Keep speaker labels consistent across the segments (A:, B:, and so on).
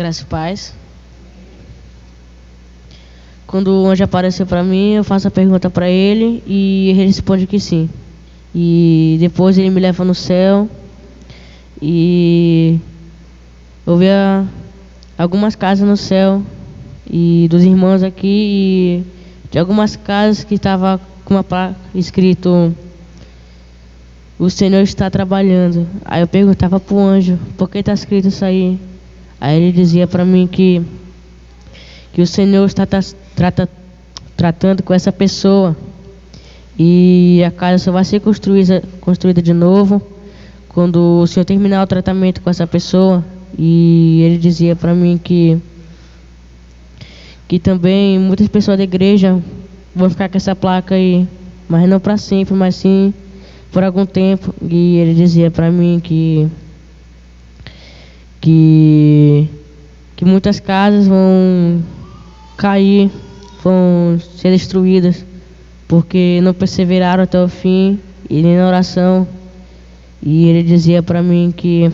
A: Graças e paz. Quando o anjo apareceu para mim, eu faço a pergunta para ele e ele responde que sim. E depois ele me leva no céu e eu vi algumas casas no céu e dos irmãos aqui e de algumas casas que estava com uma placa escrito: o Senhor está trabalhando. Aí eu perguntava pro anjo: por que está escrito isso aí? Aí ele dizia para mim que o Senhor está tratando com essa pessoa e a casa só vai ser construída de novo quando o Senhor terminar o tratamento com essa pessoa. E ele dizia para mim que também muitas pessoas da igreja vão ficar com essa placa aí, mas não para sempre, mas sim por algum tempo. E ele dizia para mim que muitas casas vão cair, vão ser destruídas, porque não perseveraram até o fim e nem na oração. E ele dizia para mim que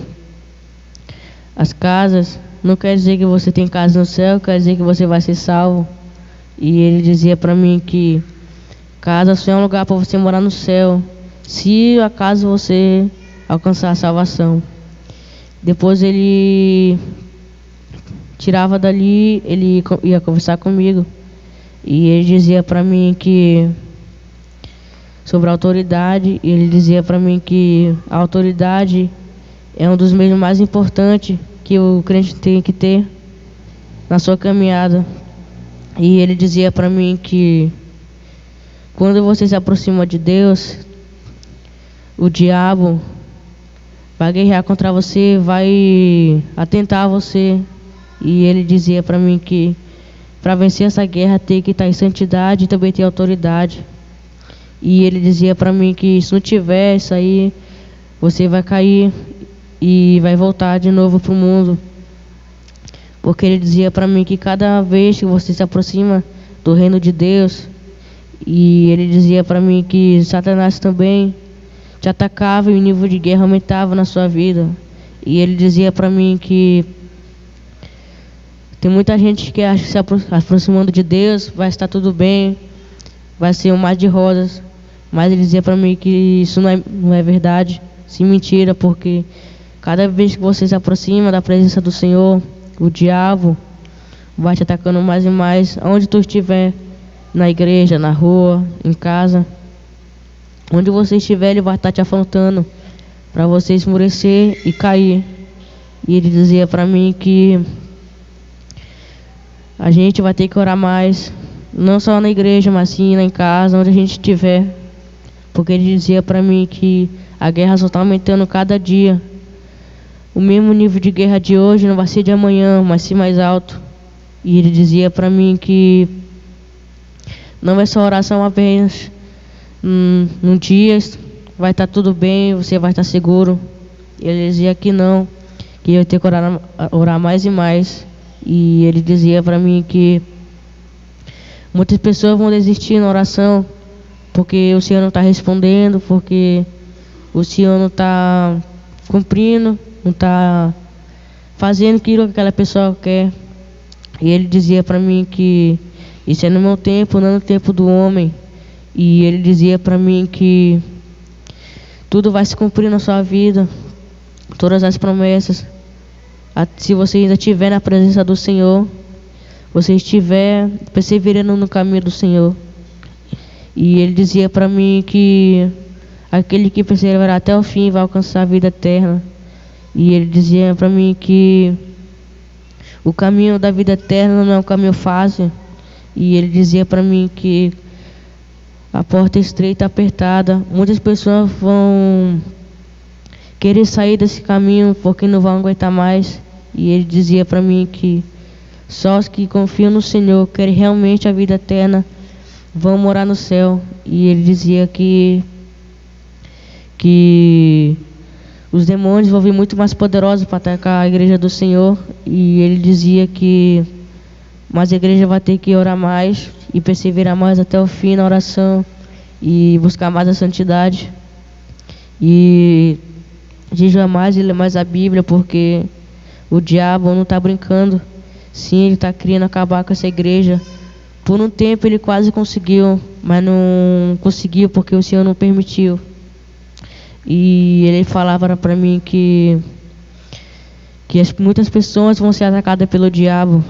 A: as casas não quer dizer que você tem casa no céu, quer dizer que você vai ser salvo. E ele dizia para mim que casa só é um lugar para você morar no céu, se acaso você alcançar a salvação. Depois ele tirava dali, ele ia conversar comigo e ele dizia para mim que sobre a autoridade, ele dizia para mim que a autoridade é um dos meios mais importantes que o crente tem que ter na sua caminhada. E ele dizia para mim que quando você se aproxima de Deus, o diabo vai guerrear contra você, vai atentar a você. E ele dizia para mim que para vencer essa guerra tem que estar em santidade e também ter autoridade. E ele dizia para mim que se não tiver isso aí, você vai cair e vai voltar de novo para o mundo. Porque ele dizia para mim que cada vez que você se aproxima do reino de Deus, e ele dizia para mim que Satanás também te atacava e o nível de guerra aumentava na sua vida. E ele dizia para mim que tem muita gente que acha que se aproximando de Deus vai estar tudo bem, vai ser um mar de rosas. Mas ele dizia para mim que isso não é verdade, sim, mentira, porque cada vez que você se aproxima da presença do Senhor, o diabo vai te atacando mais e mais, onde tu estiver, na igreja, na rua, em casa. Onde você estiver, ele vai estar te afrontando para você esmorecer e cair. E ele dizia para mim que a gente vai ter que orar mais, não só na igreja, mas sim em casa, onde a gente estiver. Porque ele dizia para mim que a guerra só está aumentando cada dia. O mesmo nível de guerra de hoje não vai ser de amanhã, mas sim mais alto. E ele dizia para mim que não é só oração apenas. Num dia vai estar tudo bem, você vai estar seguro. Ele dizia que não, que eu ia ter que orar mais e mais. E ele dizia para mim que muitas pessoas vão desistir na oração porque o Senhor não está respondendo, porque o Senhor não está cumprindo, não está fazendo aquilo que aquela pessoa quer. E ele dizia para mim que isso é no meu tempo, não no tempo do homem. E ele dizia para mim que tudo vai se cumprir na sua vida, todas as promessas. Se você ainda estiver na presença do Senhor, você estiver perseverando no caminho do Senhor. E ele dizia para mim que aquele que perseverar até o fim vai alcançar a vida eterna. E ele dizia para mim que o caminho da vida eterna não é um caminho fácil. E ele dizia para mim que a porta estreita, apertada, muitas pessoas vão querer sair desse caminho porque não vão aguentar mais. E ele dizia para mim que só os que confiam no Senhor, querem realmente a vida eterna, vão morar no céu. E ele dizia que os demônios vão vir muito mais poderosos para atacar a igreja do Senhor. E ele dizia que mas a igreja vai ter que orar mais e perseverar mais até o fim na oração e buscar mais a santidade e jejuar mais e ler mais a Bíblia, porque o diabo não está brincando. Sim, ele está querendo acabar com essa igreja. Por um tempo ele quase conseguiu, mas não conseguiu porque o Senhor não permitiu. E ele falava para mim que muitas pessoas vão ser atacadas pelo diabo.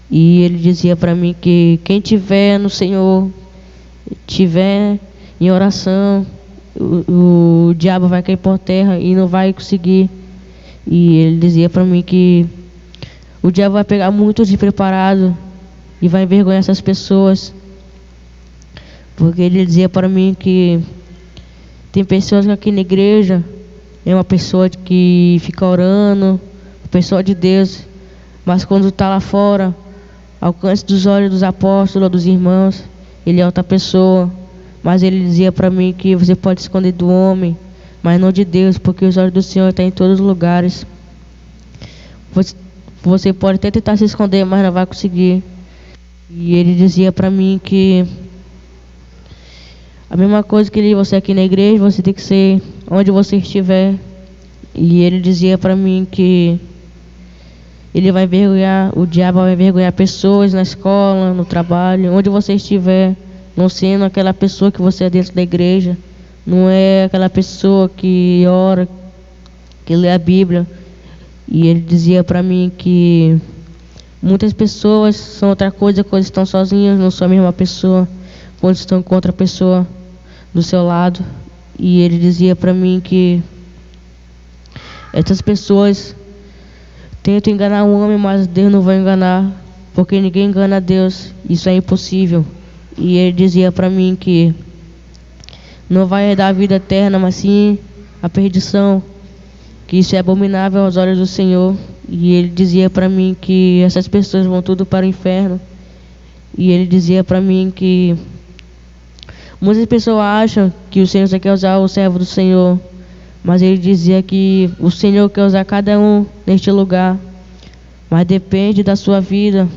A: E ele dizia para mim que quem tiver no Senhor, tiver em oração, o diabo vai cair por terra e não vai conseguir. E ele dizia para mim que o diabo vai pegar muito despreparado e vai envergonhar essas pessoas. Porque ele dizia para mim que tem pessoas que aqui na igreja é uma pessoa que fica orando, uma pessoa de Deus, mas quando está lá fora, ao alcance dos olhos dos apóstolos, dos irmãos, ele é outra pessoa. Mas ele dizia para mim que você pode se esconder do homem, mas não de Deus, porque os olhos do Senhor estão em todos os lugares. Você pode até tentar se esconder, mas não vai conseguir. E ele dizia para mim que a mesma coisa que você aqui na igreja, você tem que ser onde você estiver. E ele dizia para mim que ele vai envergonhar, o diabo vai envergonhar pessoas na escola, no trabalho, onde você estiver, não sendo aquela pessoa que você é dentro da igreja, não é aquela pessoa que ora, que lê a Bíblia. E ele dizia para mim que muitas pessoas são outra coisa quando estão sozinhas, não são a mesma pessoa quando estão com outra pessoa do seu lado. E ele dizia para mim que essas pessoas tentam enganar o homem, mas Deus não vai enganar, porque ninguém engana Deus, isso é impossível. E ele dizia para mim que não vai dar a vida eterna, mas sim a perdição, que isso é abominável aos olhos do Senhor. E ele dizia para mim que essas pessoas vão tudo para o inferno. E ele dizia para mim que muitas pessoas acham que o Senhor só quer usar o servo do Senhor, mas ele dizia que o Senhor quer usar cada um neste lugar, mas depende da sua vida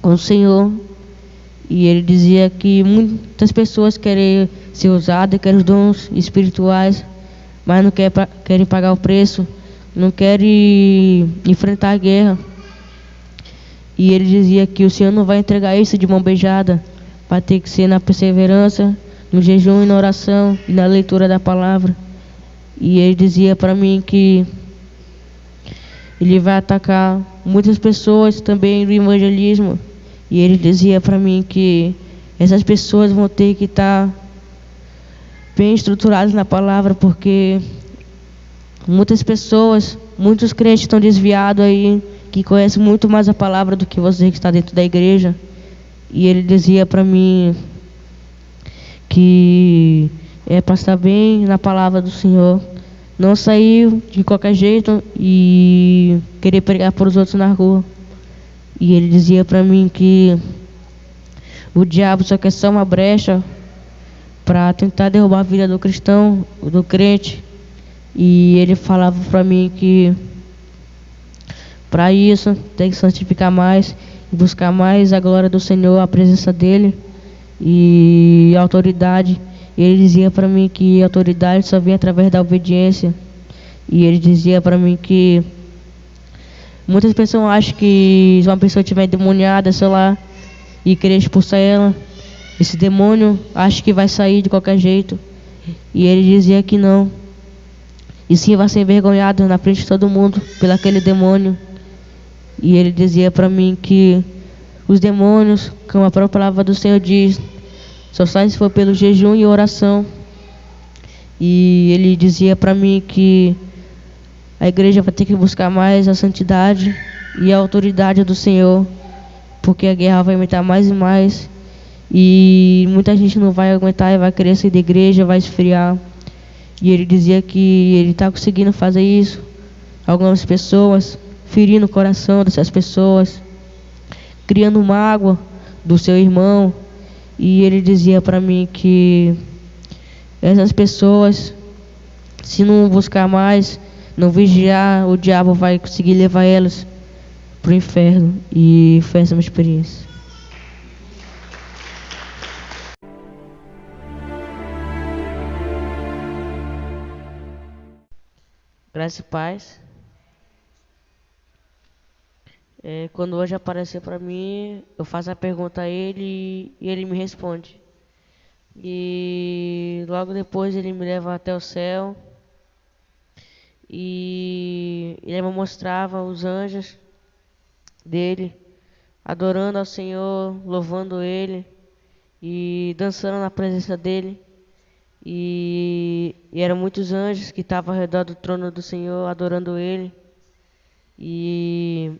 A: com o Senhor. E ele dizia que muitas pessoas querem ser usadas, querem os dons espirituais, mas não querem pagar o preço, não querem enfrentar a guerra. E ele dizia que o Senhor não vai entregar isso de mão beijada, vai ter que ser na perseverança, no jejum e na oração e na leitura da palavra. E ele dizia para mim que ele vai atacar muitas pessoas também no evangelismo. E ele dizia para mim que essas pessoas vão ter que estar bem estruturadas na palavra, porque muitas pessoas, muitos crentes estão desviados aí, que conhecem muito mais a palavra do que você que está dentro da igreja. E ele dizia para mim que é para estar bem na palavra do Senhor, não sair de qualquer jeito e querer pregar para os outros na rua. E ele dizia para mim que o diabo só quer só uma brecha para tentar derrubar a vida do cristão, do crente. E ele falava para mim que para isso tem que santificar mais, buscar mais a glória do Senhor, a presença dele e a autoridade. Ele dizia para mim que a autoridade só vem através da obediência. E ele dizia para mim que muitas pessoas acham que se uma pessoa estiver endemoniada, sei lá, e querer expulsar ela, esse demônio acha que vai sair de qualquer jeito. E ele dizia que não. E sim vai ser envergonhado na frente de todo mundo pelo aquele demônio. E ele dizia para mim que os demônios, como a própria palavra do Senhor diz, só saem se for pelo jejum e oração. E ele dizia para mim que a igreja vai ter que buscar mais a santidade e a autoridade do Senhor, porque a guerra vai aumentar mais e mais, e muita gente não vai aguentar e vai querer sair da igreja, vai esfriar. E ele dizia que ele está conseguindo fazer isso, algumas pessoas, ferindo o coração dessas pessoas, criando mágoa do seu irmão. E ele dizia para mim que essas pessoas, se não buscar mais, não vigiar, o diabo vai conseguir levar elas para o inferno. E foi essa minha experiência. Graças e paz. Quando o anjo apareceu para mim, eu faço a pergunta a ele e ele me responde. E logo depois ele me leva até o céu e ele me mostrava os anjos dele, adorando ao Senhor, louvando Ele e dançando na presença dele. E eram muitos anjos que estavam ao redor do trono do Senhor, adorando Ele. E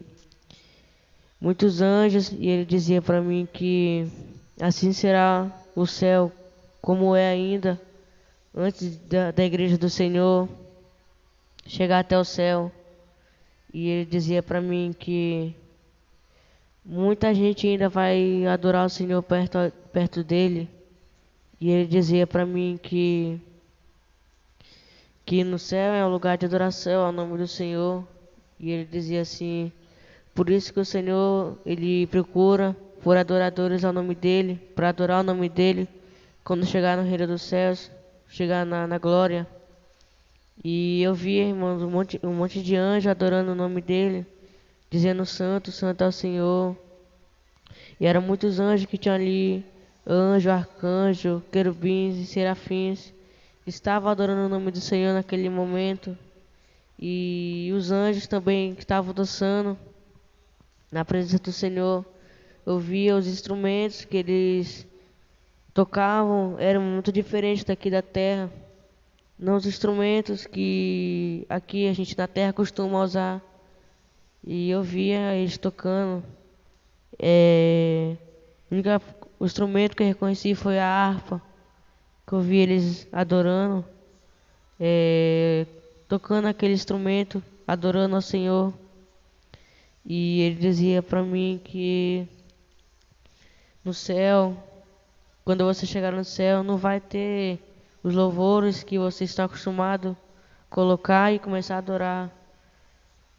A: muitos anjos, e ele dizia para mim que assim será o céu, como é ainda, antes da igreja do Senhor chegar até o céu. E ele dizia para mim que muita gente ainda vai adorar o Senhor perto dele. E ele dizia para mim que no céu é um lugar de adoração ao nome do Senhor. E ele dizia assim: por isso que o Senhor ele procura por adoradores ao nome dele, para adorar o nome dele quando chegar no reino dos céus, chegar na glória. E eu vi, irmãos, um monte de anjos adorando o nome dele, dizendo santo, santo é o Senhor. E eram muitos anjos que tinham ali, anjo, arcanjo, querubins e serafins, estavam adorando o nome do Senhor naquele momento. E os anjos também que estavam dançando na presença do Senhor. Eu via os instrumentos que eles tocavam, eram muito diferentes daqui da terra. Não os instrumentos que aqui a gente na terra costuma usar. E eu via eles tocando. O instrumento que eu reconheci foi a harpa, que eu vi eles adorando, tocando aquele instrumento, adorando ao Senhor. E ele dizia para mim que no céu, quando você chegar no céu, não vai ter os louvores que você está acostumado a colocar e começar a adorar.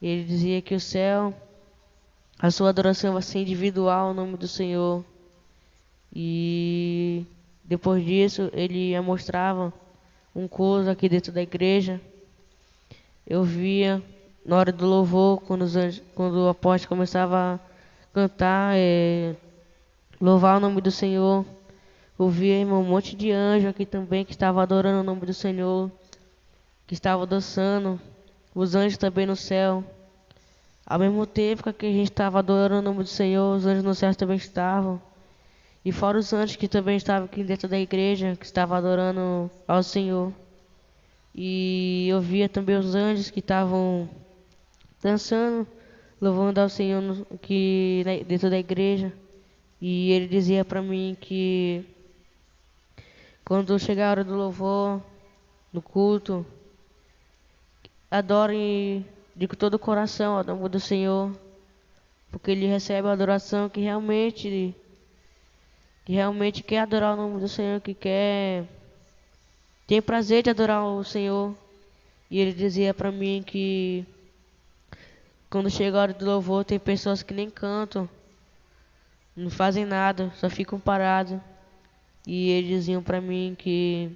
A: Ele dizia que o céu, a sua adoração vai ser individual ao nome do Senhor. E depois disso, ele mostrava um culto aqui dentro da igreja. Eu via na hora do louvor, quando o apóstolo começava a cantar, louvar o nome do Senhor. Eu via, irmão, um monte de anjo aqui também que estava adorando o nome do Senhor, que estava dançando. Os anjos também no céu. Ao mesmo tempo que a gente estava adorando o nome do Senhor, os anjos no céu também estavam. E fora os anjos que também estavam aqui dentro da igreja, que estavam adorando ao Senhor. E eu via também os anjos que estavam dançando, louvando ao Senhor dentro da igreja. E ele dizia para mim que quando chegar a hora do louvor, no culto, adorem de todo o coração ao nome do Senhor, porque ele recebe a adoração que realmente quer adorar o nome do Senhor, tem prazer de adorar o Senhor. E ele dizia para mim que quando chega a hora do louvor, tem pessoas que nem cantam, não fazem nada, só ficam parados. E eles diziam para mim que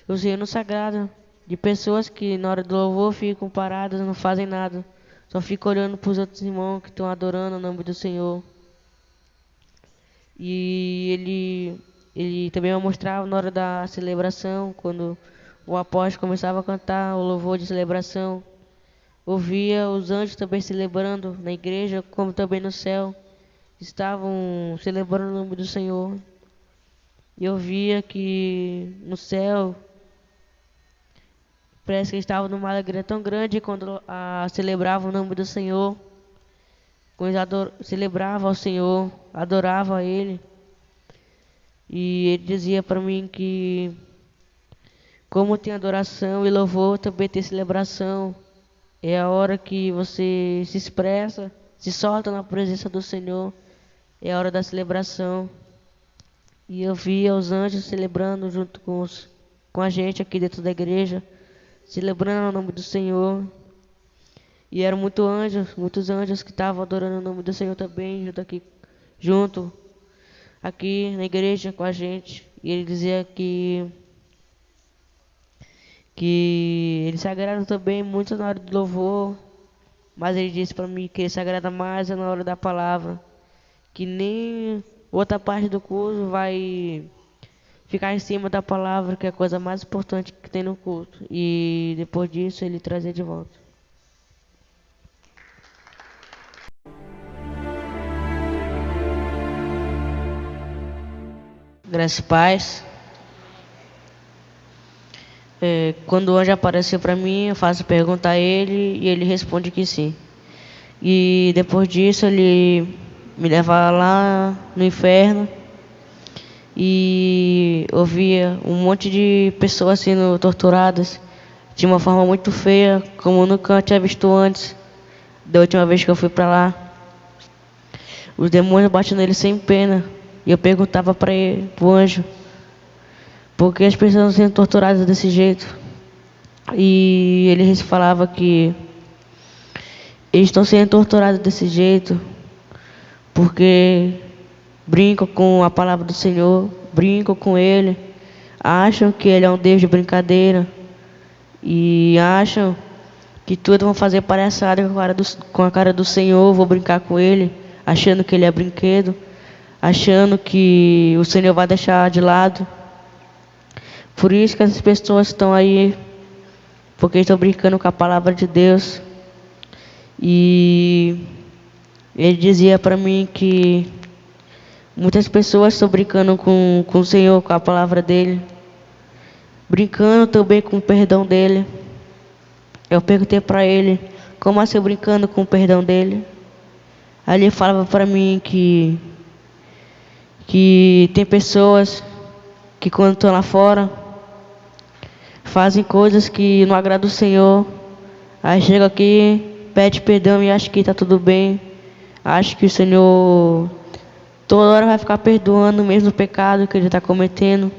A: o Senhor não se agrada de pessoas que na hora do louvor ficam paradas, não fazem nada, só ficam olhando para os outros irmãos que estão adorando o nome do Senhor. E ele também mostrava na hora da celebração, quando o apóstolo começava a cantar o louvor de celebração. Ouvia os anjos também celebrando na igreja, como também no céu. Estavam celebrando o nome do Senhor. E eu via que no céu, parece que eles estavam numa alegria tão grande quando celebravam o nome do Senhor. Quando eles celebravam ao Senhor, adoravam a Ele. E ele dizia para mim que como tem adoração e louvor, também tem celebração. É a hora que você se expressa, se solta na presença do Senhor. É a hora da celebração. E eu via os anjos celebrando junto com a gente aqui dentro da igreja, celebrando o nome do Senhor. E eram muitos anjos que estavam adorando o nome do Senhor também, junto aqui na igreja com a gente. E ele dizia que eles se agradaram também muito na hora do louvor, Mas ele disse para mim que ele se agrada mais na hora da palavra, que nem outra parte do culto vai ficar em cima da palavra, que é a coisa mais importante que tem no culto. E depois disso ele trazer de volta. Graças e paz. Quando o anjo apareceu para mim, eu faço pergunta a ele e ele responde que sim. E depois disso ele me leva lá no inferno e ouvia um monte de pessoas sendo torturadas de uma forma muito feia, como eu nunca tinha visto antes, da última vez que eu fui para lá. Os demônios batiam nele sem pena. E eu perguntava para ele, pro anjo, por que as pessoas estão sendo torturadas desse jeito? E ele falava que eles estão sendo torturados desse jeito porque brincam com a palavra do Senhor, brincam com Ele, acham que Ele é um Deus de brincadeira e acham que tudo vão fazer palhaçada com a cara do Senhor, vou brincar com Ele, achando que Ele é brinquedo, achando que o Senhor vai deixar de lado. Por isso que essas pessoas estão aí, porque estão brincando com a palavra de Deus. E ele dizia para mim que muitas pessoas estão brincando com o Senhor, com a palavra dele, brincando também com o perdão dele. Eu perguntei para ele, como assim brincando com o perdão dele? Aí ele falava para mim que tem pessoas que quando estão lá fora fazem coisas que não agradam o Senhor, aí chega aqui, pede perdão e acha que está tudo bem, acha que o Senhor toda hora vai ficar perdoando o mesmo pecado que ele está cometendo.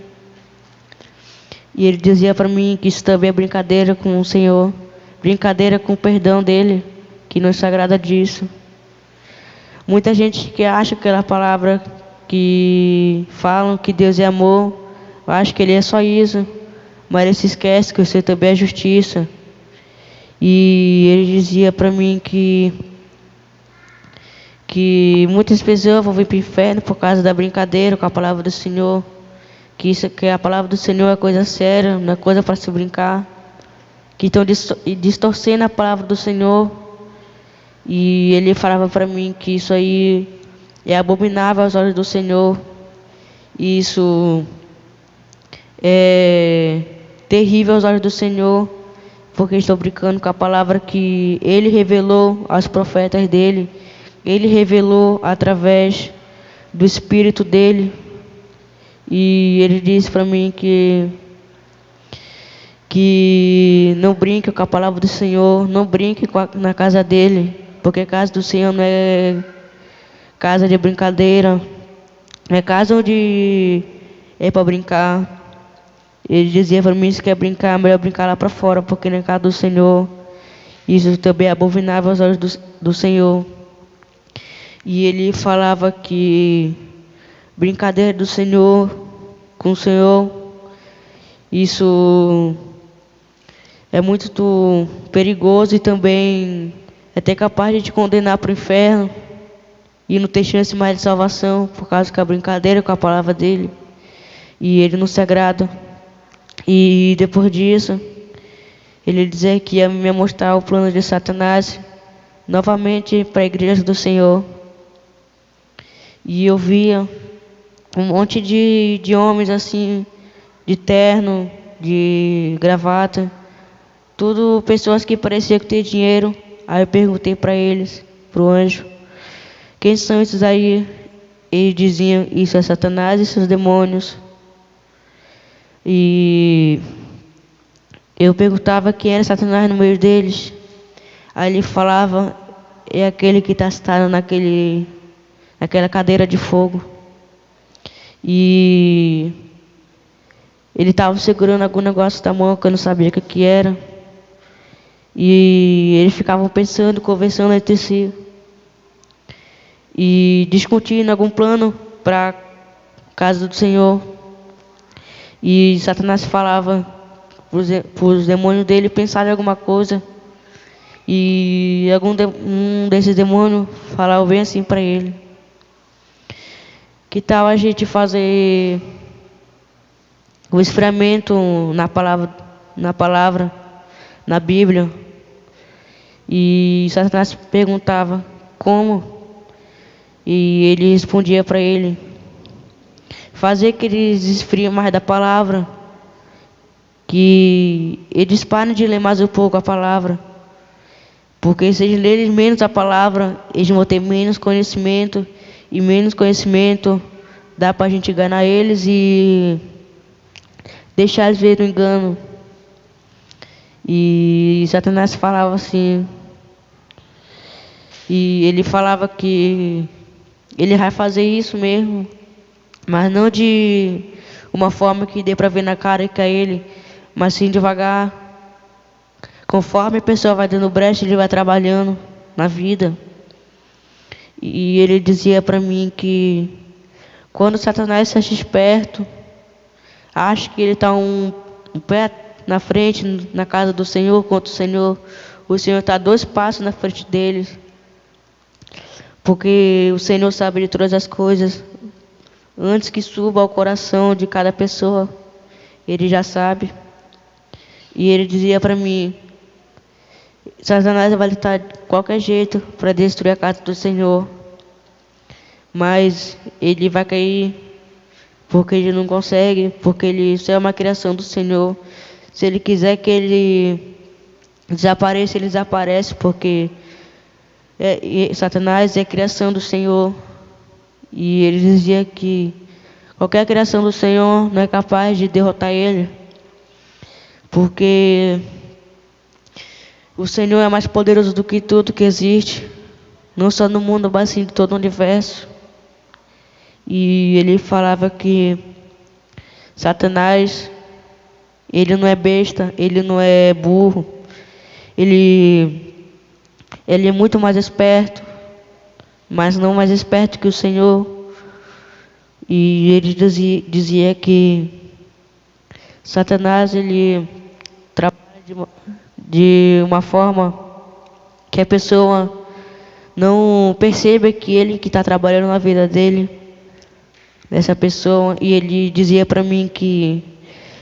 A: E ele dizia para mim que isso também é brincadeira com o Senhor, brincadeira com o perdão dele, que não se agrada disso. Muita gente que acha aquela palavra que falam que Deus é amor, acha que Ele é só isso, mas ele se esquece que o Senhor também é justiça. E ele dizia para mim que muitas pessoas vão vir para o inferno por causa da brincadeira com a palavra do Senhor, que a palavra do Senhor é coisa séria, não é coisa para se brincar, que estão distorcendo a palavra do Senhor. E ele falava para mim que isso aí é abominável aos olhos do Senhor, isso é terrível aos olhos do Senhor, porque estou brincando com a palavra que Ele revelou aos profetas dele, Ele revelou através do Espírito dele. E ele disse para mim que não brinque com a palavra do Senhor, não brinque na casa dele, porque a casa do Senhor não é casa de brincadeira, não é casa onde é para brincar. Ele dizia para mim que se quer brincar, é melhor brincar lá para fora, porque na casa do Senhor isso também é abominável aos olhos do Senhor. E ele falava que brincadeira do Senhor com o Senhor, isso é muito perigoso e também é até capaz de te condenar para o inferno e não ter chance mais de salvação por causa que a brincadeira com a palavra dele. E ele não se agrada. E depois disso, ele dizia que ia me mostrar o plano de Satanás novamente para a igreja do Senhor. E eu via um monte de homens assim, de terno, de gravata, tudo pessoas que pareciam que ter dinheiro. Aí eu perguntei para eles, pro anjo, quem são esses aí? Eles diziam, isso é Satanás e seus demônios. E eu perguntava quem era Satanás no meio deles. Aí ele falava, é aquele que está sentado naquela cadeira de fogo. E ele estava segurando algum negócio da mão que eu não sabia o que era. E eles ficavam pensando, conversando entre si. E discutindo algum plano para a casa do Senhor. E Satanás falava para os demônios dele pensarem em alguma coisa. E um desses demônios falava bem assim para ele: que tal a gente fazer o esfriamento na Bíblia? E Satanás perguntava como, e ele respondia para ele: fazer que eles esfriem mais da palavra, que eles parem de ler mais um pouco a palavra, porque se eles lerem menos a palavra, eles vão ter menos conhecimento, e menos conhecimento dá pra gente enganar eles e deixar eles ver o engano. E Satanás falava assim, e ele falava que ele vai fazer isso mesmo, mas não de uma forma que dê pra ver na cara que é ele, mas sim devagar. Conforme a pessoa vai dando brecha, ele vai trabalhando na vida. E ele dizia pra mim que quando Satanás se acha esperto, acha que ele está um pé na frente na casa do Senhor, contra o Senhor está 2 passos na frente deles, porque o Senhor sabe de todas as coisas. Antes que suba ao coração de cada pessoa, ele já sabe. E ele dizia para mim: Satanás vai lutar de qualquer jeito para destruir a casa do Senhor, mas ele vai cair porque ele não consegue, porque isso é uma criação do Senhor. Se ele quiser que ele desapareça, ele desaparece, porque Satanás é criação do Senhor. E ele dizia que qualquer criação do Senhor não é capaz de derrotar ele, porque o Senhor é mais poderoso do que tudo que existe, não só no mundo, mas sim em todo o universo. E ele falava que Satanás, ele não é besta, ele não é burro, ele é muito mais esperto, mas não mais esperto que o Senhor. E ele dizia que Satanás, ele trabalha de uma forma que a pessoa não perceba que ele que está trabalhando na vida dessa pessoa. E ele dizia para mim que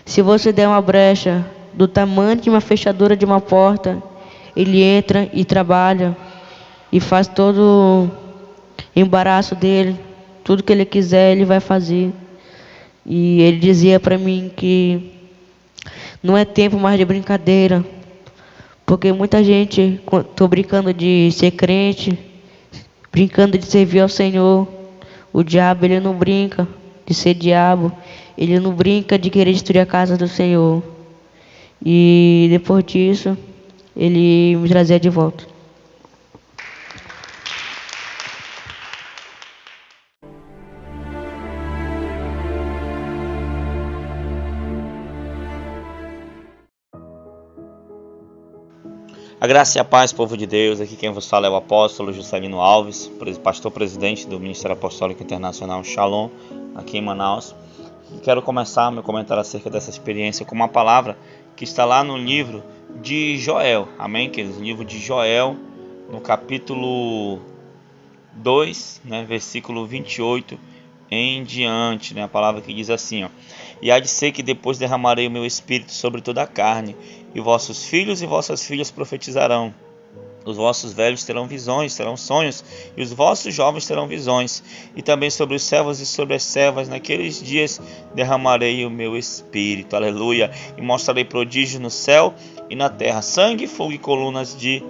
A: se você der uma brecha do tamanho de uma fechadura de uma porta, ele entra e trabalha e faz todo o embaraço dele, tudo que ele quiser ele vai fazer. E ele dizia para mim que não é tempo mais de brincadeira, porque muita gente, tô brincando de ser crente, brincando de servir ao Senhor. O diabo, ele não brinca de ser diabo, ele não brinca de querer destruir a casa do Senhor. E depois disso, ele me trazia de volta.
B: A graça e a paz, povo de Deus. Aqui quem vos fala é o apóstolo Juscelino Alves, pastor presidente do Ministério Apostólico Internacional Shalom, aqui em Manaus. E quero começar meu comentário acerca dessa experiência com uma palavra que está lá no livro de Joel. Amém, queridos? Livro de Joel, no capítulo 2, versículo 28 em diante, a palavra que diz assim, e há de ser que depois derramarei o meu espírito sobre toda a carne, e vossos filhos e vossas filhas profetizarão, os vossos velhos terão visões, terão sonhos, e os vossos jovens terão visões, e também sobre os servos e sobre as servas, naqueles dias derramarei o meu espírito, aleluia, e mostrarei prodígios no céu e na terra, sangue, fogo e colunas de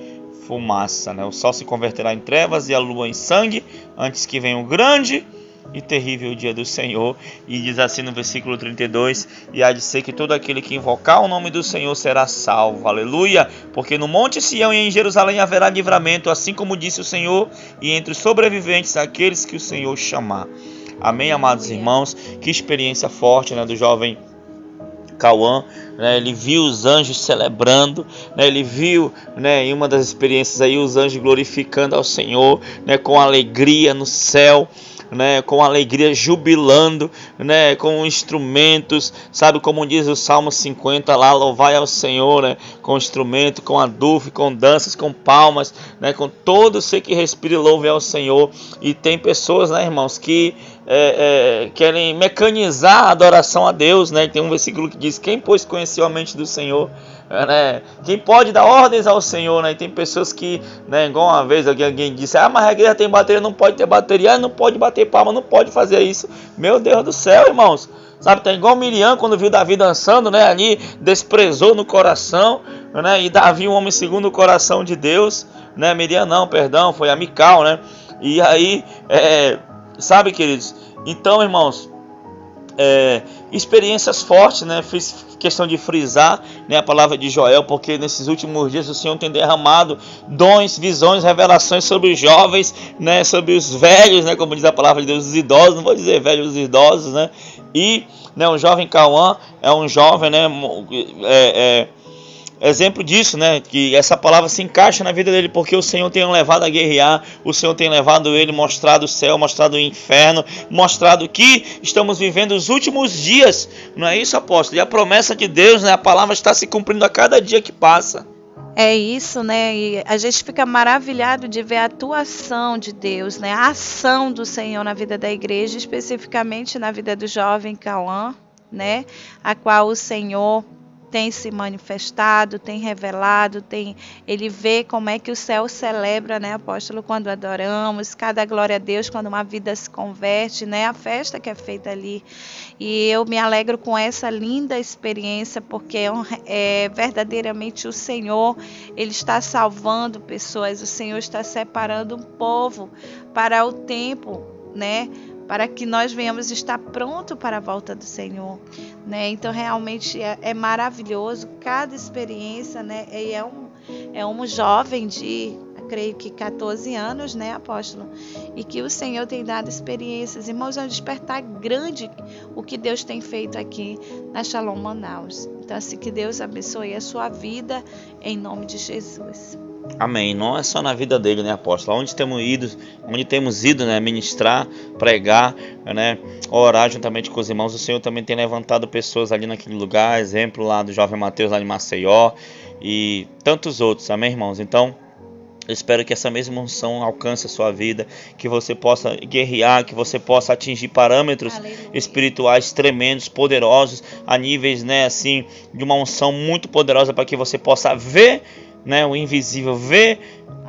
B: fumaça, O sol se converterá em trevas e a lua em sangue, antes que venha o grande e terrível dia do Senhor. E diz assim no versículo 32, e há de ser que todo aquele que invocar o nome do Senhor será salvo, aleluia, porque no monte Sião e em Jerusalém haverá livramento, assim como disse o Senhor, e entre os sobreviventes aqueles que o Senhor chamar. Amém, amados irmãos. Que experiência forte, do jovem Cauã, ele viu os anjos celebrando, ele viu, em uma das experiências aí, os anjos glorificando ao Senhor, com alegria no céu. né, com alegria, jubilando, né, com instrumentos, sabe, como diz o Salmo 50 lá, louvai ao Senhor, né, com instrumento, com adufe, com danças, com palmas, né, com todo ser que respire, louve ao Senhor. E tem pessoas, né, irmãos, que querem mecanizar a adoração a Deus, né? Tem um versículo que diz: quem pois conheceu a mente do Senhor, né? Quem pode dar ordens ao Senhor, né? E tem pessoas que, né, igual uma vez alguém disse: mas a igreja tem bateria, não pode ter bateria, não pode bater palma, não pode fazer isso. Meu Deus do céu, irmãos, sabe, tá igual Miriam quando viu Davi dançando, né, ali desprezou no coração, né? E Davi, um homem segundo o coração de Deus, né? Miriam não, perdão, foi a Mical, né? E aí, sabe, queridos, então, irmãos, experiências fortes, né? Fiz questão de frisar, né, a palavra de Joel, porque nesses últimos dias o Senhor tem derramado dons, visões, revelações sobre os jovens, né, sobre os velhos, né, como diz a palavra de Deus, os idosos, não vou dizer velhos, os idosos, né? E, né, o jovem Cauã é um jovem, né, exemplo disso, né, que essa palavra se encaixa na vida dele, porque o Senhor tem o levado a guerrear, o Senhor tem levado ele, mostrado o céu, mostrado o inferno, mostrado que estamos vivendo os últimos dias, não é isso, apóstolo? E a promessa de Deus, né, a palavra está se cumprindo a cada dia que passa.
C: É isso, né? E a gente fica maravilhado de ver a atuação de Deus, né? A ação do Senhor na vida da igreja, especificamente na vida do jovem Cauã, né? A qual o Senhor tem se manifestado, tem revelado, ele vê como é que o céu celebra, né, apóstolo, quando adoramos, cada glória a Deus, quando uma vida se converte, né, a festa que é feita ali. E eu me alegro com essa linda experiência, porque verdadeiramente o Senhor, ele está salvando pessoas, o Senhor está separando um povo para o tempo, né, para que nós venhamos estar pronto para a volta do Senhor, né? Então realmente é maravilhoso cada experiência, né? E é um jovem de, creio que 14 anos, né, apóstolo? E que o Senhor tem dado experiências. Irmãos, é um despertar grande o que Deus tem feito aqui na Shalom Manaus. Então, assim, que Deus abençoe a sua vida em nome de Jesus.
B: Amém. Não é só na vida dele, né, apóstolo? Onde temos ido, né, ministrar, pregar, né, orar juntamente com os irmãos, o Senhor também tem levantado pessoas ali naquele lugar, exemplo lá do jovem Mateus lá de Maceió e tantos outros, amém, irmãos? Então, eu espero que essa mesma unção alcance a sua vida, que você possa guerrear, que você possa atingir parâmetros espirituais tremendos, poderosos, a níveis, né, assim, de uma unção muito poderosa, para que você possa ver, né, o invisível, ver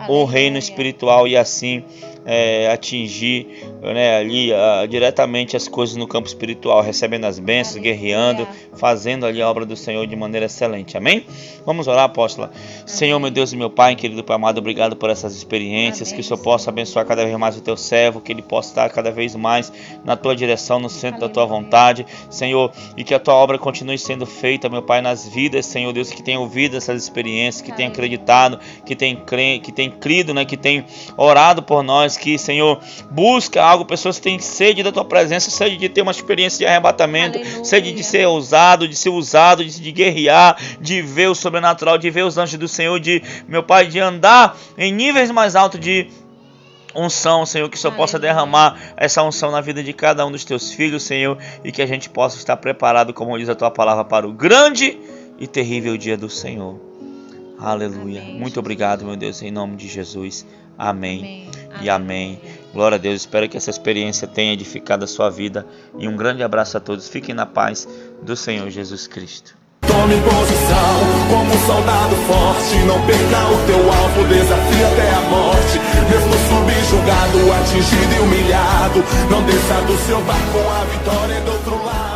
B: o reino espiritual e assim atingir, né, ali diretamente as coisas no campo espiritual, recebendo as bênçãos, guerreando, fazendo ali a obra do Senhor de maneira excelente. Amém? Vamos orar, apóstola. Senhor, meu Deus e meu Pai, querido Pai amado, obrigado por essas experiências. Que o Senhor possa abençoar cada vez mais o teu servo, que ele possa estar cada vez mais na tua direção, no centro da tua vontade, Senhor, e que a tua obra continue sendo feita, meu Pai, nas vidas, Senhor Deus, que tenha ouvido essas experiências, que tenha acreditado, que tem crido, né, que tem orado por nós, que, Senhor, busca algo, pessoas que têm sede da tua presença, sede de ter uma experiência de arrebatamento, sede de ser ousado, de ser usado, de guerrear, de ver o sobrenatural, de ver os anjos do Senhor, de, meu Pai, de andar em níveis mais altos de unção, Senhor, que o Senhor possa derramar essa unção na vida de cada um dos teus filhos, Senhor, e que a gente possa estar preparado, como diz a tua palavra, para o grande e terrível dia do Senhor. Aleluia. Amém. Muito obrigado, meu Deus, em nome de Jesus. Amém. E amém. Glória a Deus. Espero que essa experiência tenha edificado a sua vida. E um grande abraço a todos. Fiquem na paz do Senhor Jesus Cristo.
D: Tome posição como um soldado forte. Não perca o teu alvo, desafie até a morte. Mesmo subjugado, atingido e humilhado, não desça do seu barco, a vitória é do outro lado.